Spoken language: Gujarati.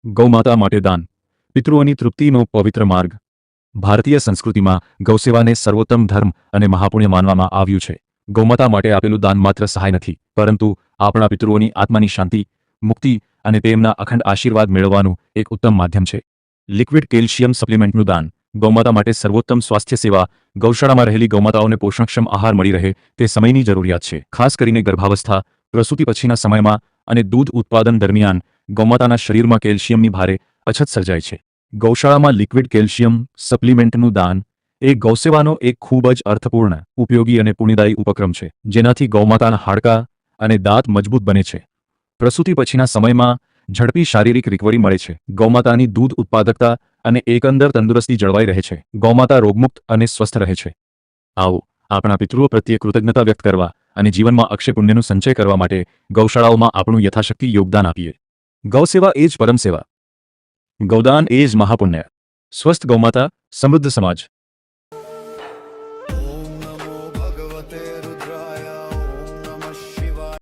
ગૌમાતા માટે દાન, પિતૃઓની તૃપ્તિનો પવિત્ર માર્ગ. ભારતીય સંસ્કૃતિમાં ગૌસેવાને સર્વોત્તમ ધર્મ અને મહાપુણ્ય માનવામાં આવ્યું છે. ગૌમાતા માટે આપેલું દાન માત્ર સહાય નથી, પરંતુ આપણા પિતૃઓની આત્માની શાંતિ, મુક્તિ અને તેમના અખંડ આશીર્વાદ મેળવવાનું એક ઉત્તમ માધ્યમ છે. લિક્વિડ કેલ્શિયમ સપ્લિમેન્ટનું દાન. ગૌમાતા માટે સર્વોત્તમ સ્વાસ્થ્ય સેવા. ગૌશાળામાં રહેલી ગૌમાતાઓને પોષણક્ષમ આહાર મળી રહે તે સમયની જરૂરિયાત છે. ખાસ કરીને ગર્ભાવસ્થા, પ્રસૂતિ પછીના સમયમાં અને દૂધ ઉત્પાદન દરમિયાન ગૌમાતાના શરીરમાં કેલ્શિયમની ભારે અછત સર્જાય છે. ગૌશાળામાં લિક્વિડ કેલ્શિયમ સપ્લિમેન્ટનું દાન એ ગૌસેવાનો એક ખૂબ જ અર્થપૂર્ણ, ઉપયોગી અને પુણ્યદાયી ઉપક્રમ છે, જેનાથી ગૌમાતાના હાડકાં અને દાંત મજબૂત બને છે. પ્રસૂતિ પછીના સમયમાં ઝડપી શારીરિક રિકવરી મળે છે. ગૌમાતાની દૂધ ઉત્પાદકતા અને એકંદર તંદુરસ્તી જળવાઈ રહે છે. ગૌમાતા રોગમુક્ત અને સ્વસ્થ રહે છે. આવો આપણા પિતૃઓ પ્રત્યે કૃતજ્ઞતા વ્યક્ત કરવા અને જીવનમાં અક્ષય પુણ્યનો સંચય કરવા માટે ગૌશાળાઓમાં આપણું યથાશક્તિ યોગદાન આપીએ. ગૌસેવા એ જ પરમ સેવા. ગૌદાન એ જ મહાપુણ્ય. સ્વસ્થ ગૌમાતા, સમૃદ્ધ સમાજ.